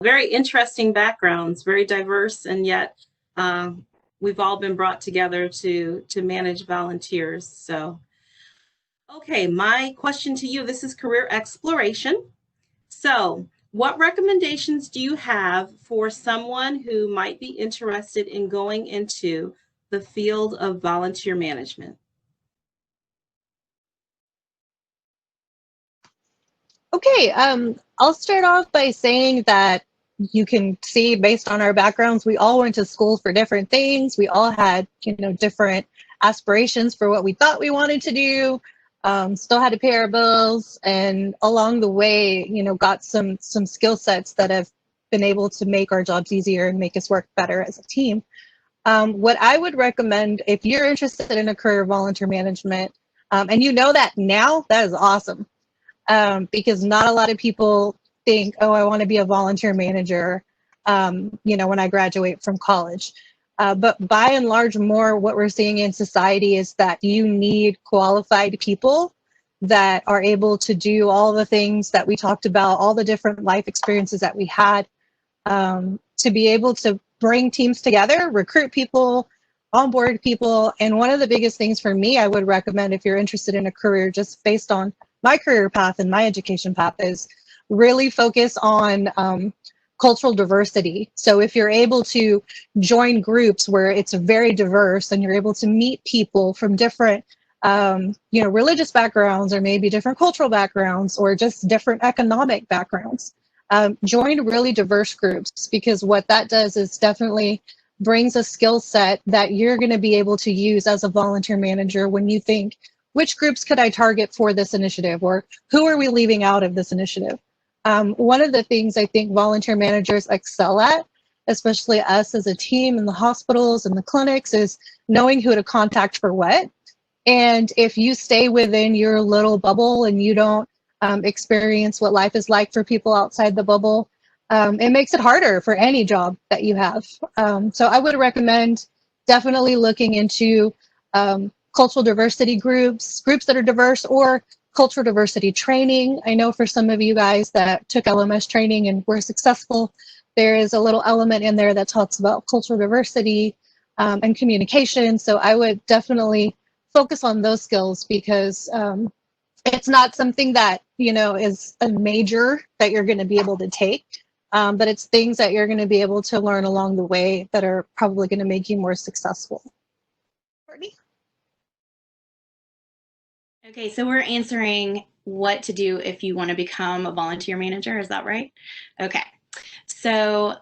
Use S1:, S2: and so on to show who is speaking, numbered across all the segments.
S1: Very interesting backgrounds, very diverse, and yet we've all been brought together to manage volunteers. So, okay, my question to you, this is career exploration. So, what recommendations do you have for someone who might be interested in going into the field of volunteer management?
S2: Okay, I'll start off by saying that you can see based on our backgrounds, we all went to school for different things. We all had, different aspirations for what we thought we wanted to do. Still had to pay our bills, and along the way, got some skill sets that have been able to make our jobs easier and make us work better as a team. What I would recommend if you're interested in a career of volunteer management, and you know that now, that is awesome. Because not a lot of people think, oh, I want to be a volunteer manager, when I graduate from college. But by and large, more what we're seeing in society is that you need qualified people that are able to do all the things that we talked about, all the different life experiences that we had, to be able to bring teams together, recruit people, onboard people. And one of the biggest things for me, I would recommend if you're interested in a career just based on my career path and my education path, is really focus on cultural diversity. So if you're able to join groups where it's very diverse and you're able to meet people from different religious backgrounds, or maybe different cultural backgrounds, or just different economic backgrounds, join really diverse groups, because what that does is definitely brings a skill set that you're going to be able to use as a volunteer manager when you think, which groups could I target for this initiative, or who are we leaving out of this initiative? One of the things I think volunteer managers excel at, especially us as a team in the hospitals and the clinics, is knowing who to contact for what. And if you stay within your little bubble and you don't experience what life is like for people outside the bubble, it makes it harder for any job that you have. So I would recommend definitely looking into cultural diversity groups that are diverse, or cultural diversity training. I know for some of you guys that took LMS training and were successful, there is a little element in there that talks about cultural diversity and communication. So I would definitely focus on those skills, because it's not something that, is a major that you're going to be able to take. But it's things that you're going to be able to learn along the way that are probably going to make you more successful. Courtney?
S3: Okay, so we're answering what to do if you want to become a volunteer manager. Is that right? Okay. So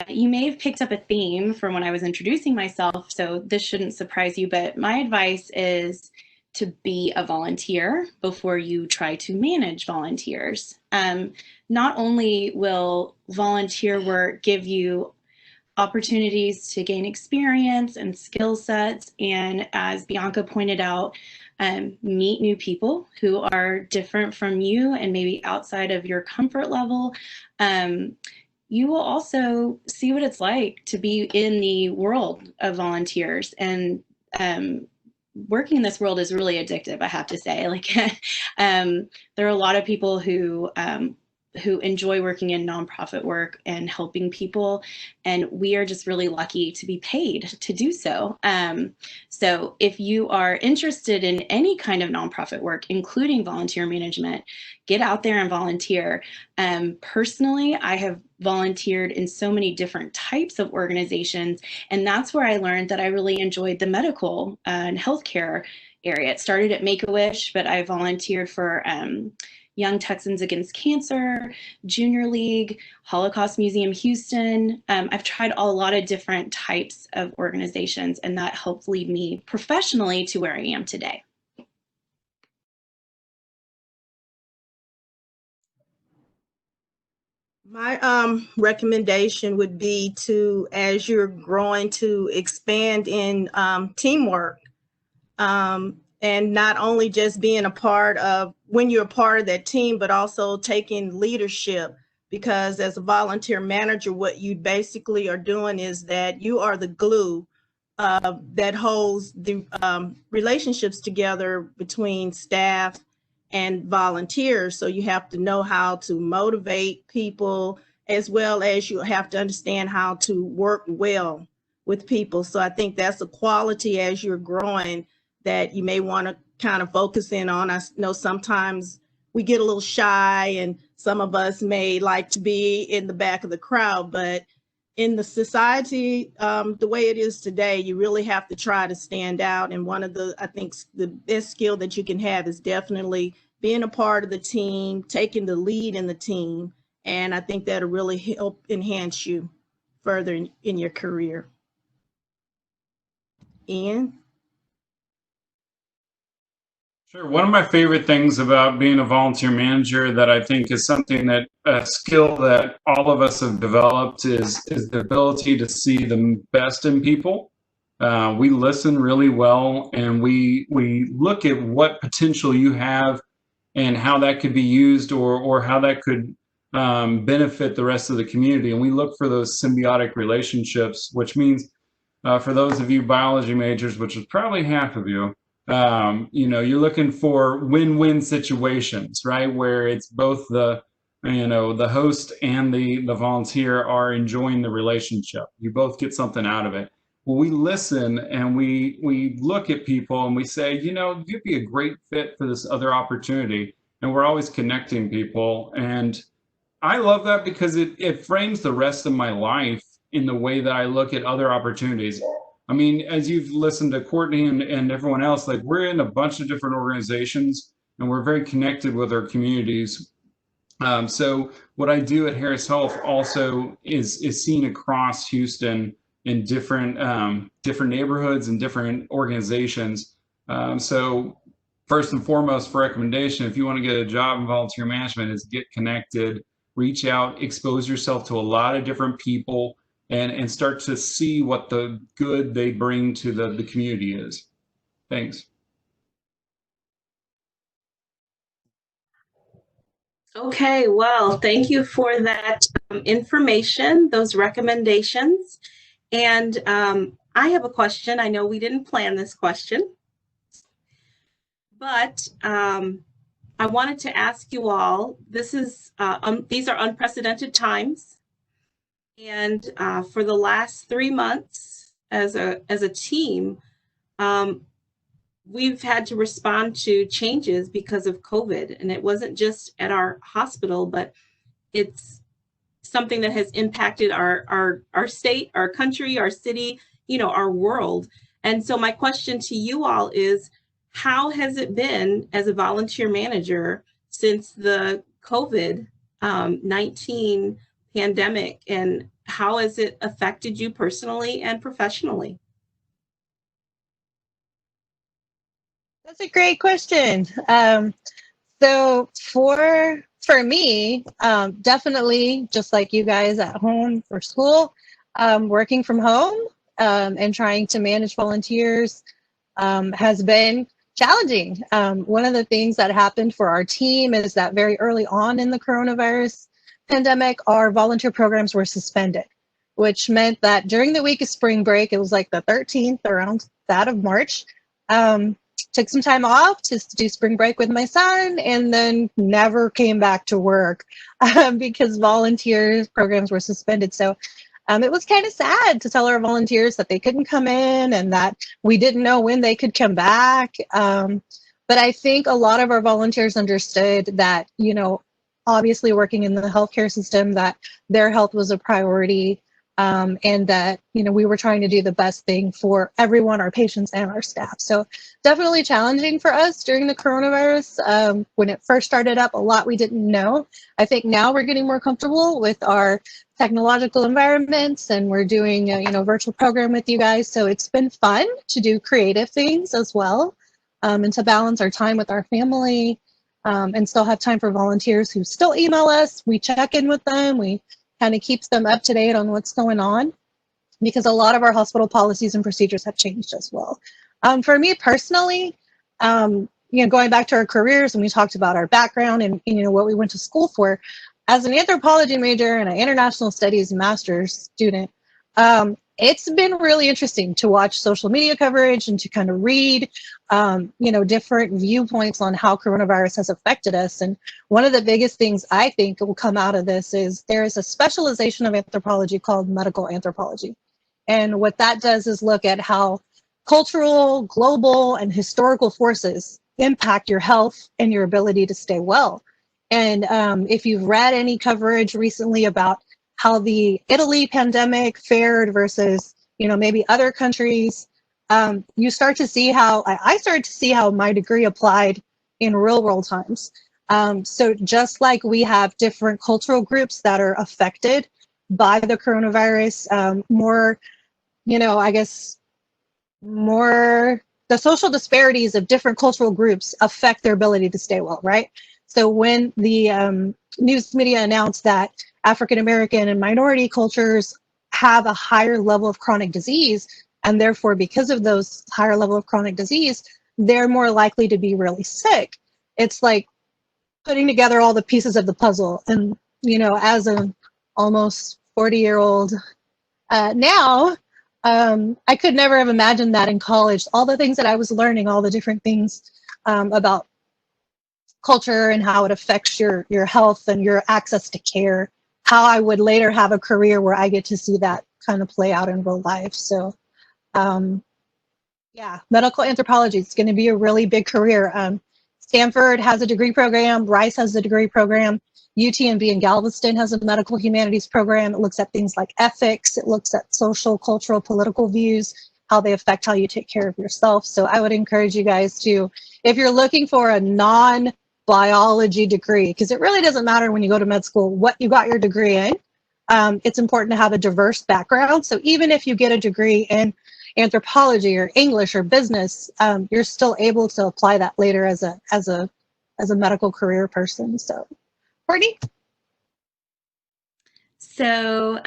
S3: you may have picked up a theme from when I was introducing myself, so this shouldn't surprise you, but my advice is to be a volunteer before you try to manage volunteers. Not only will volunteer work give you opportunities to gain experience and skill sets, and as Bianca pointed out, meet new people who are different from you and maybe outside of your comfort level. You will also see what it's like to be in the world of volunteers, and working in this world is really addictive, I have to say. Like, there are a lot of people who enjoy working in nonprofit work and helping people, and we are just really lucky to be paid to do so. So if you are interested in any kind of nonprofit work, including volunteer management, get out there and volunteer. Personally, I have volunteered in so many different types of organizations, and that's where I learned that I really enjoyed the medical and healthcare area. It started at Make-A-Wish, but I volunteered for Young Texans Against Cancer, Junior League, Holocaust Museum Houston. I've tried a lot of different types of organizations, and that helped lead me professionally to where I am today.
S4: My recommendation would be to, as you're growing, to expand in teamwork, and not only just being a part of, when you're a part of that team, but also taking leadership. Because as a volunteer manager, what you basically are doing is that you are the glue that holds the relationships together between staff and volunteers. So you have to know how to motivate people as well as you have to understand how to work well with people. So I think that's a quality as you're growing that you may want to kind of focus in on. I know sometimes we get a little shy and some of us may like to be in the back of the crowd, but in the society, the way it is today, you really have to try to stand out. And one of the, I think the best skill that you can have is definitely being a part of the team, taking the lead in the team. And I think that'll really help enhance you further in your career. Ian?
S5: Sure. One of my favorite things about being a volunteer manager that I think is something that a skill that all of us have developed is the ability to see the best in people. We listen really well, and we look at what potential you have and how that could be used, or how that could benefit the rest of the community. And we look for those symbiotic relationships, which means for those of you biology majors, which is probably half of you, you're looking for win-win situations, right? Where it's both the host and the volunteer are enjoying the relationship. You both get something out of it. Well, we listen and we look at people and we say, you'd be a great fit for this other opportunity. And we're always connecting people. And I love that because it frames the rest of my life in the way that I look at other opportunities. I mean, as you've listened to Courtney and everyone else, like, we're in a bunch of different organizations and we're very connected with our communities. So what I do at Harris Health also is seen across Houston in different neighborhoods and different organizations. So first and foremost, for recommendation, if you want to get a job in volunteer management, is get connected, reach out, expose yourself to a lot of different people, and start to see what the good they bring to the community is. Thanks.
S1: Okay, well, thank you for that information, those recommendations. And I have a question. I know we didn't plan this question, but I wanted to ask you all, these are unprecedented times. And for the last 3 months as a team, we've had to respond to changes because of COVID. And it wasn't just at our hospital, but it's something that has impacted our state, our country, our city, our world. And so my question to you all is, how has it been as a volunteer manager since the COVID-19 pandemic, and how has it affected you personally and professionally?
S2: That's a great question. So for me, definitely just like you guys at home for school, working from home and trying to manage volunteers has been challenging. One of the things that happened for our team is that very early on in the coronavirus pandemic, our volunteer programs were suspended, which meant that during the week of spring break, it was like the 13th, around that of March, took some time off to do spring break with my son, and then never came back to work because volunteer programs were suspended. So it was kind of sad to tell our volunteers that they couldn't come in and that we didn't know when they could come back. But I think a lot of our volunteers understood that, obviously working in the healthcare system, that their health was a priority, and that, we were trying to do the best thing for everyone, our patients and our staff. So definitely challenging for us during the coronavirus. When it first started up, a lot we didn't know. I think now we're getting more comfortable with our technological environments, and we're doing a virtual program with you guys. So it's been fun to do creative things as well, and to balance our time with our family, and still have time for volunteers who still email us. We check in with them. We kind of keeps them up to date on what's going on, because a lot of our hospital policies and procedures have changed as well. For me personally, going back to our careers, and we talked about our background and what we went to school for. As an anthropology major and an international studies master's student, it's been really interesting to watch social media coverage and to kind of read, different viewpoints on how coronavirus has affected us. And one of the biggest things I think will come out of this is there is a specialization of anthropology called medical anthropology. And what that does is look at how cultural, global, and historical forces impact your health and your ability to stay well. And if you've read any coverage recently about how the Italy pandemic fared versus, maybe other countries, you start to see how I started to see how my degree applied in real world times. So just like we have different cultural groups that are affected by the coronavirus, more, more the social disparities of different cultural groups affect their ability to stay well, right? So when the news media announced that African American and minority cultures have a higher level of chronic disease, and therefore because of those higher level of chronic disease, they're more likely to be really sick. It's like putting together all the pieces of the puzzle. And, as an almost 40-year-old now, I could never have imagined that in college, all the things that I was learning, all the different things about culture and how it affects your health and your access to care, how I would later have a career where I get to see that kind of play out in real life. So yeah, medical anthropology is going to be a really big career. Stanford has a degree program, Rice has a degree program, UTMB in Galveston has a medical humanities program. It looks at things like ethics, it looks at social, cultural, political views, how they affect how you take care of yourself. So I would encourage you guys to, if you're looking for a non-biology degree, because it really doesn't matter when you go to med school what you got your degree in, it's important to have a diverse background. So even if you get a degree in anthropology or English or business, you're still able to apply that later as a medical career person. So, Courtney?
S3: So,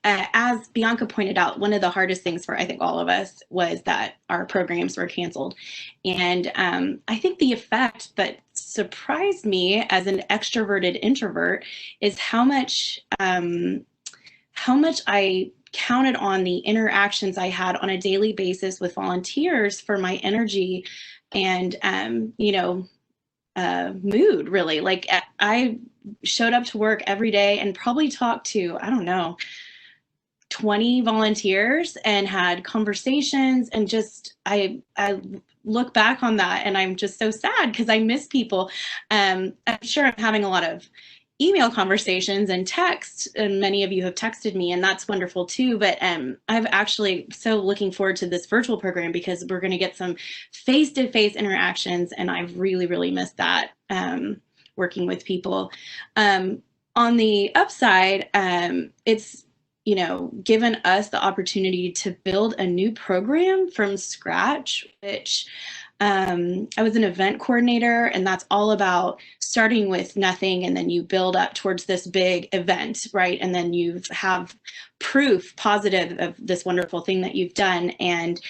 S3: as Bianca pointed out, one of the hardest things for I think all of us was that our programs were canceled. And I think the effect that surprised me as an extroverted introvert is how much I counted on the interactions I had on a daily basis with volunteers for my energy and, mood, really. Like I showed up to work every day and probably talked to, 20 volunteers and had conversations, and just I look back on that and I'm just so sad because I miss people. I'm sure I'm having a lot of email conversations and text, and many of you have texted me, and that's wonderful too. But I've actually so looking forward to this virtual program because we're going to get some face-to-face interactions, and I've really missed that, working with people. On the upside, it's given us the opportunity to build a new program from scratch, which I was an event coordinator, and that's all about starting with nothing, and then you build up towards this big event, right? And then you have proof positive of this wonderful thing that you've done. And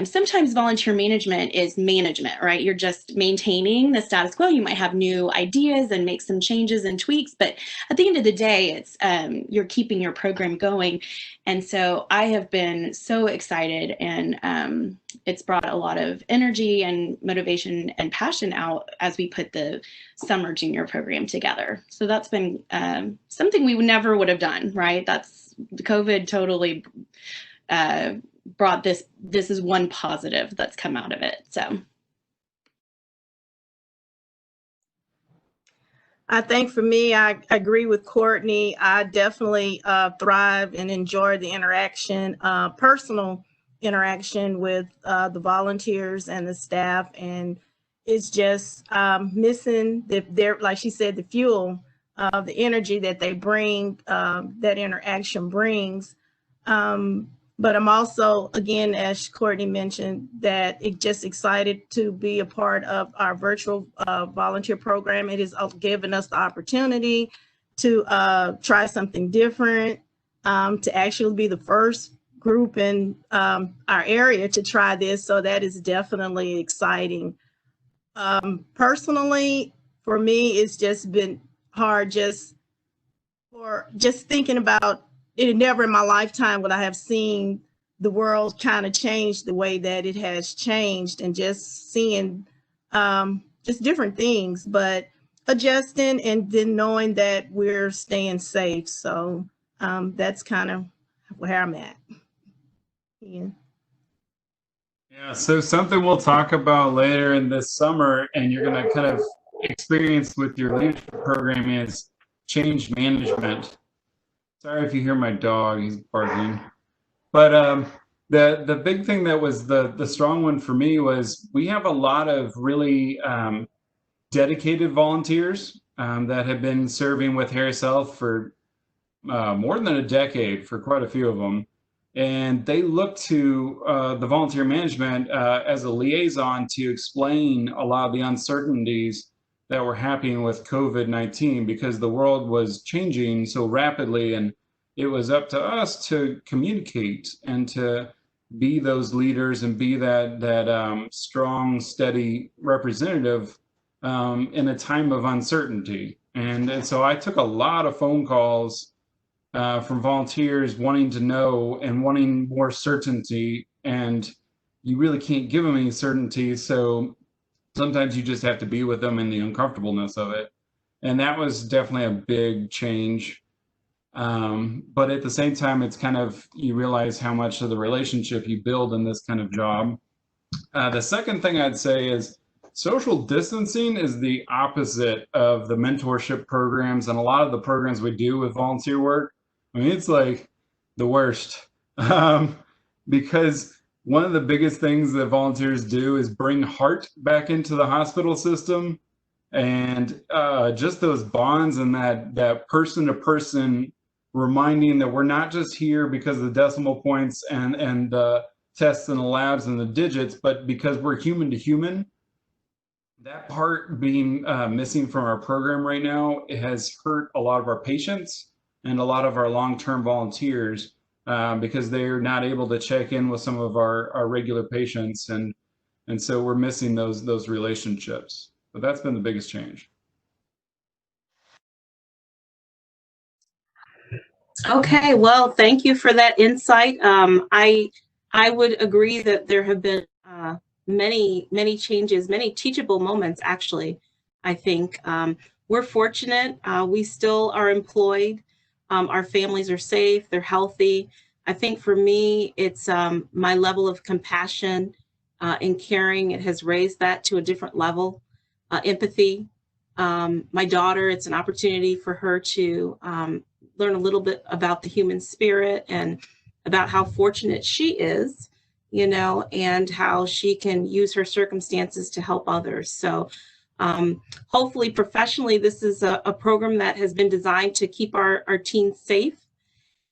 S3: sometimes volunteer management is management, right? You're just maintaining the status quo. You might have new ideas and make some changes and tweaks, but at the end of the day, it's you're keeping your program going. And so I have been so excited, and it's brought a lot of energy and motivation and passion out as we put the summer junior program together. So that's been something we never would have done, right? That's COVID totally brought this. This is one positive that's come out of it. So
S4: I think for me, I agree with Courtney. I definitely thrive and enjoy the interaction, personal interaction with the volunteers and the staff. And it's just missing like she said, the fuel, the energy that they bring, that interaction brings. But I'm also, again, as Courtney mentioned, that it just excited to be a part of our virtual volunteer program. It has given us the opportunity to try something different, to actually be the first group in our area to try this. So that is definitely exciting. Personally, for me, it's just been hard just thinking about it never in my lifetime would I have seen the world kind of change the way that it has changed, and just seeing just different things, but adjusting and then knowing that we're staying safe. So that's kind of where I'm at. Yeah.
S5: Yeah, so something we'll talk about later in this summer, and you're going to kind of experience with your leadership program, is change management. Sorry if you hear my dog, he's barking. But the big thing that was the strong one for me was we have a lot of really dedicated volunteers that have been serving with Harris Health for more than a decade, for quite a few of them. And they look to the volunteer management as a liaison to explain a lot of the uncertainties that were happening with COVID-19, because the world was changing so rapidly, and it was up to us to communicate and to be those leaders and be that strong, steady representative in a time of uncertainty. And so I took a lot of phone calls from volunteers wanting to know and wanting more certainty, and you really can't give them any certainty. So sometimes you just have to be with them in the uncomfortableness of it. And that was definitely a big change. But at the same time, it's kind of, you realize how much of the relationship you build in this kind of job. The second thing I'd say is social distancing is the opposite of the mentorship programs and a lot of the programs we do with volunteer work. I mean, it's like the worst, because one of the biggest things that volunteers do is bring heart back into the hospital system, and just those bonds and that person-to-person reminding that we're not just here because of the decimal points and the tests and the labs and the digits, but because we're human to human. That part being missing from our program right now, it has hurt a lot of our patients and a lot of our long-term volunteers because they're not able to check in with some of our regular patients, and so we're missing those relationships. But that's been the biggest change.
S1: Okay, well, thank you for that insight. I would agree that there have been many changes, many teachable moments, actually. I think we're fortunate. We still are employed. Our families are safe, they're healthy. I think for me, it's my level of compassion and caring. It has raised that to a different level. Empathy. My daughter, it's an opportunity for her to learn a little bit about the human spirit and about how fortunate she is, you know, and how she can use her circumstances to help others. So hopefully professionally, this is a program that has been designed to keep our teens safe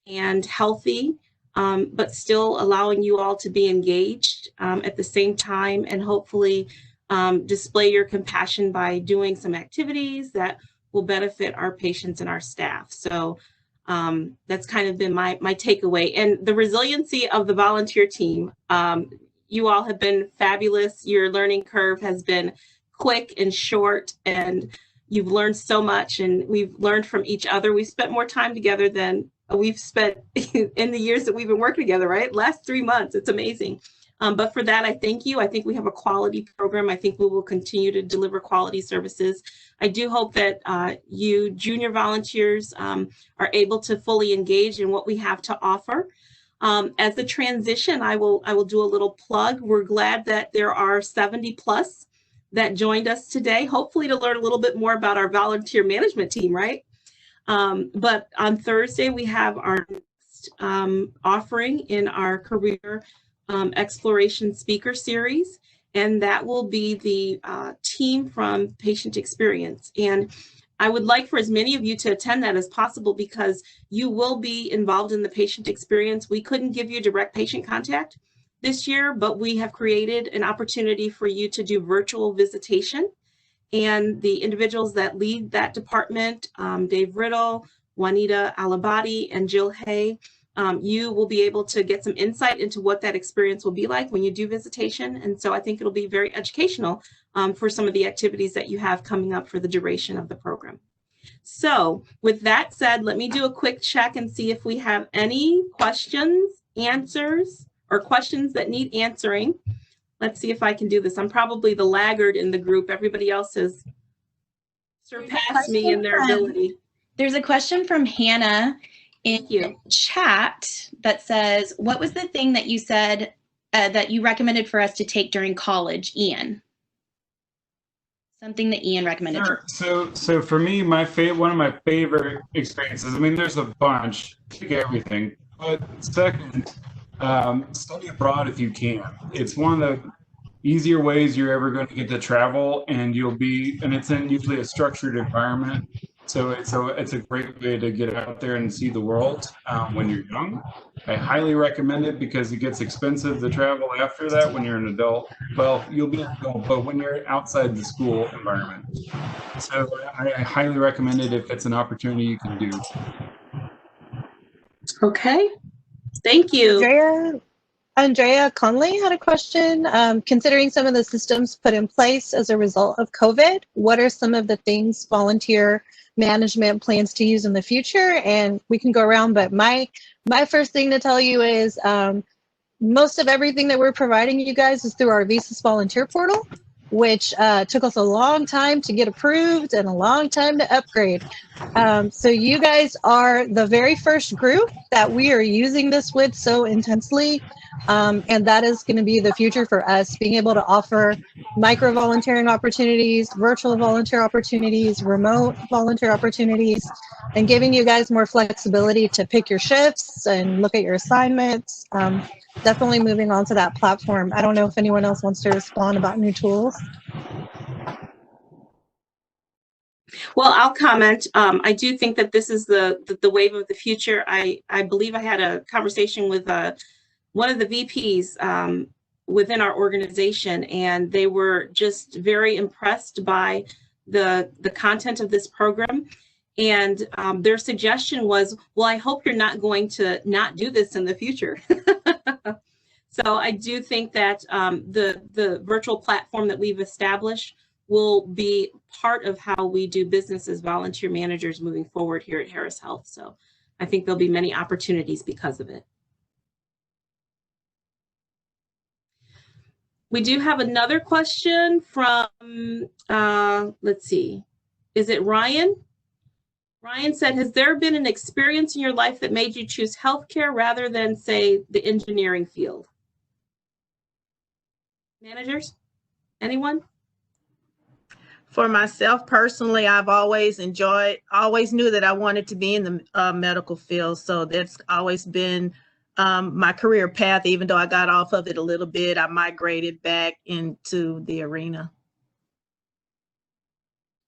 S1: and healthy, but still allowing you all to be engaged at the same time, and hopefully display your compassion by doing some activities that will benefit our patients and our staff. So that's kind of been my takeaway. And the resiliency of the volunteer team, you all have been fabulous. Your learning curve has been quick and short, and you've learned so much, and we've learned from each other. We've spent more time together than we've spent in the years that we've been working together, right? Last 3 months, it's amazing. But for that, I thank you. I think we have a quality program. I think we will continue to deliver quality services. I do hope that you junior volunteers are able to fully engage in what we have to offer. As a transition, I will do a little plug. We're glad that there are 70 plus that joined us today, hopefully to learn a little bit more about our volunteer management team, right? But on Thursday, we have our next offering in our career exploration speaker series, and that will be the team from Patient Experience. And I would like for as many of you to attend that as possible, because you will be involved in the patient experience. We couldn't give you direct patient contact this year, but we have created an opportunity for you to do virtual visitation. And the individuals that lead that department, Dave Riddle, Juanita Alabadi, and Jill Hay, you will be able to get some insight into what that experience will be like when you do visitation. And so I think it'll be very educational for some of the activities that you have coming up for the duration of the program. So with that said, let me do a quick check and see if we have any questions, answers, or questions that need answering. Let's see if I can do this. I'm probably the laggard in the group. Everybody else has surpassed me in their ability.
S3: There's a question from Hannah in
S1: Thank you.
S3: chat that says, what was the thing that you said that you recommended for us to take during college, Ian? Something that Ian recommended.
S5: Sure. So for me, one of my favorite experiences, I mean, there's a bunch, take everything, but second, study abroad if you can. It's one of the easier ways you're ever going to get to travel, and it's in usually a structured environment. So it's a great way to get out there and see the world when you're young. I highly recommend it because it gets expensive to travel after that when you're an adult. Well, you'll be an adult, but when you're outside the school environment. So I highly recommend it if it's an opportunity you can do.
S1: Okay. Thank you.
S2: Andrea Conley had a question. Considering some of the systems put in place as a result of COVID, what are some of the things volunteer management plans to use in the future? And we can go around, but my first thing to tell you is most of everything that we're providing you guys is through our Visas volunteer portal, which took us a long time to get approved and a long time to upgrade. So you guys are the very first group that we are using this with so intensely. And that is going to be the future for us, being able to offer micro volunteering opportunities, virtual volunteer opportunities, remote volunteer opportunities, and giving you guys more flexibility to pick your shifts and look at your assignments. Definitely moving on to that platform. I don't know if anyone else wants to respond about new tools.
S1: Well, I'll comment. I do think that this is the wave of the future. I believe I had a conversation with one of the VPs within our organization, and they were just very impressed by the content of this program. And their suggestion was, well, I hope you're not going to not do this in the future. So I do think that the virtual platform that we've established will be part of how we do business as volunteer managers moving forward here at Harris Health. So I think there'll be many opportunities because of it. We do have another question from, let's see, is it Ryan? Ryan said, has there been an experience in your life that made you choose healthcare rather than, say, the engineering field? Managers? Anyone?
S4: For myself personally, I've always knew that I wanted to be in the medical field. So that's always been my career path. Even though I got off of it a little bit, I migrated back into the arena.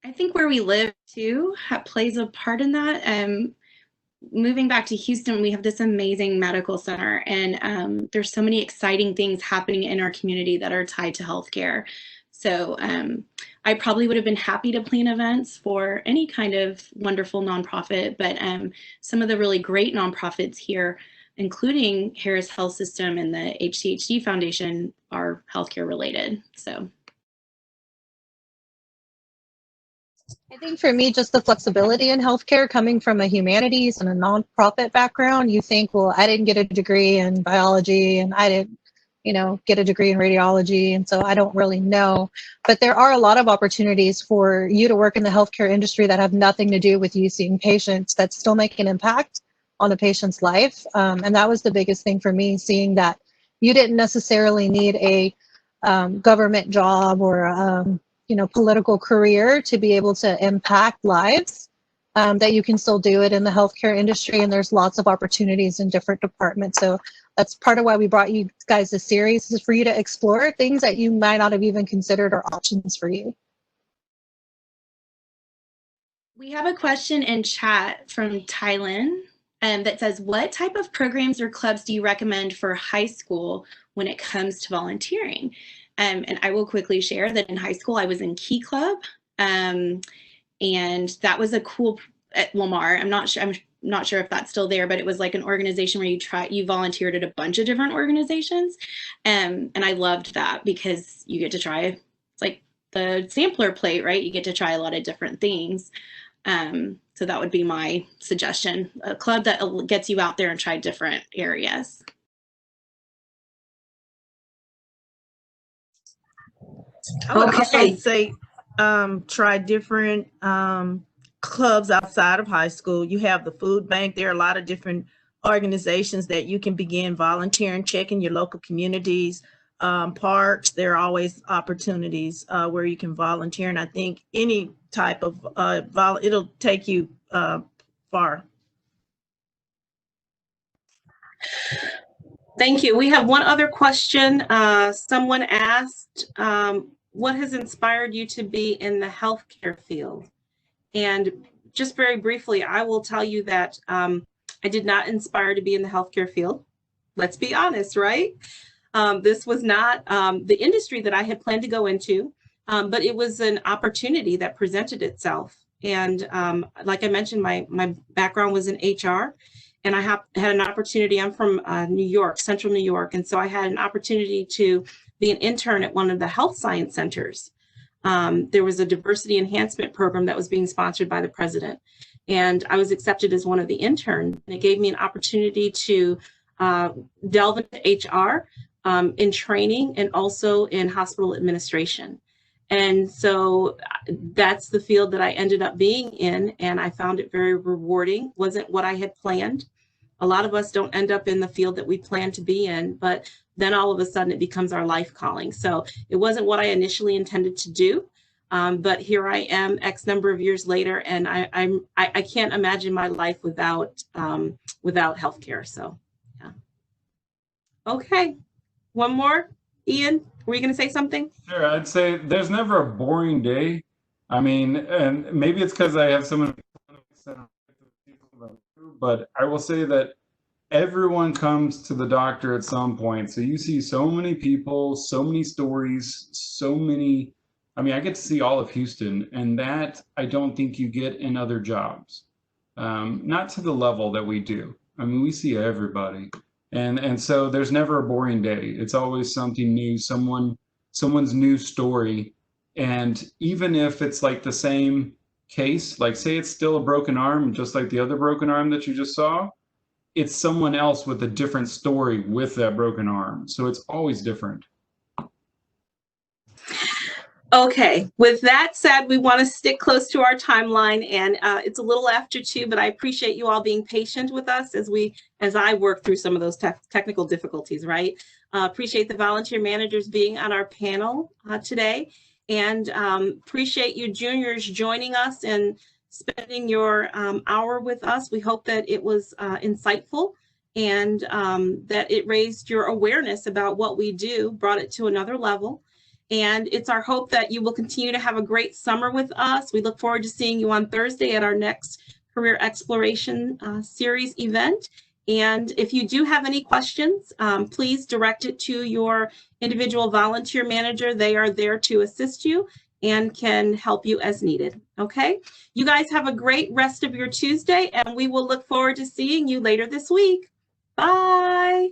S3: I think where we live too plays a part in that. Moving back to Houston, we have this amazing medical center, and there's so many exciting things happening in our community that are tied to healthcare. So I probably would have been happy to plan events for any kind of wonderful nonprofit, but some of the really great nonprofits here, including Harris Health System and the HCHD Foundation, are healthcare related. So
S2: I think for me, just the flexibility in healthcare, coming from a humanities and a nonprofit background, you think, well, I didn't get a degree in biology and I didn't, get a degree in radiology. And so I don't really know. But there are a lot of opportunities for you to work in the healthcare industry that have nothing to do with you seeing patients that still make an impact on a patient's life. And that was the biggest thing for me, seeing that you didn't necessarily need a government job or political career to be able to impact lives, that you can still do it in the healthcare industry, and there's lots of opportunities in different departments. So that's part of why we brought you guys this series, is for you to explore things that you might not have even considered or options for you.
S3: we have a question in chat from Tylen that says, what type of programs or clubs do you recommend for high school when it comes to volunteering? And I will quickly share that in high school, I was in Key Club, and that was a cool at Lamar. I'm not sure if that's still there, but it was like an organization where you volunteered at a bunch of different organizations, and I loved that because you get to try, it's like the sampler plate, right? You get to try a lot of different things. So that would be my suggestion, a club that gets you out there and try different areas.
S4: I would also
S1: Okay.
S4: say try different clubs outside of high school. You have the food bank. There are a lot of different organizations that you can begin volunteering, checking your local communities, parks. There are always opportunities where you can volunteer. And I think any type of it'll take you far.
S1: Thank you. We have one other question. Someone asked, what has inspired you to be in the healthcare field? And just very briefly, I will tell you that I did not inspire to be in the healthcare field. Let's be honest, right? This was not the industry that I had planned to go into, but it was an opportunity that presented itself. And like I mentioned, my background was in HR, and I had an opportunity. I'm from New York, Central New York, and so I had an opportunity to be an intern at one of the health science centers. There was a diversity enhancement program that was being sponsored by the president, and I was accepted as one of the interns. And it gave me an opportunity to delve into HR in training and also in hospital administration. And so that's the field that I ended up being in, and I found it very rewarding. Wasn't what I had planned. A lot of us don't end up in the field that we plan to be in, but then all of a sudden it becomes our life calling. So it wasn't what I initially intended to do, but here I am X number of years later, and I can't imagine my life without healthcare. So yeah. Okay, one more. Ian, were you going to say something?
S5: Sure, I'd say there's never a boring day. I mean, and maybe it's because I have so many, but I will say that everyone comes to the doctor at some point. So you see so many people, so many stories, so many. I mean, I get to see all of Houston, and that I don't think you get in other jobs. Not to the level that we do. I mean, we see everybody. And so there's never a boring day. It's always something new, someone's new story. And even if it's like the same case, like say it's still a broken arm, just like the other broken arm that you just saw, it's someone else with a different story with that broken arm. So it's always different.
S1: Okay, with that said, we want to stick close to our timeline, and it's a little after 2, but I appreciate you all being patient with us as I work through some of those technical difficulties, right? Appreciate the volunteer managers being on our panel today, and appreciate you juniors joining us and spending your hour with us. We hope that it was insightful and that it raised your awareness about what we do, brought it to another level. And it's our hope that you will continue to have a great summer with us. We look forward to seeing you on Thursday at our next Career Exploration Series event. And if you do have any questions, please direct it to your individual volunteer manager. They are there to assist you and can help you as needed. Okay? You guys have a great rest of your Tuesday, and we will look forward to seeing you later this week. Bye.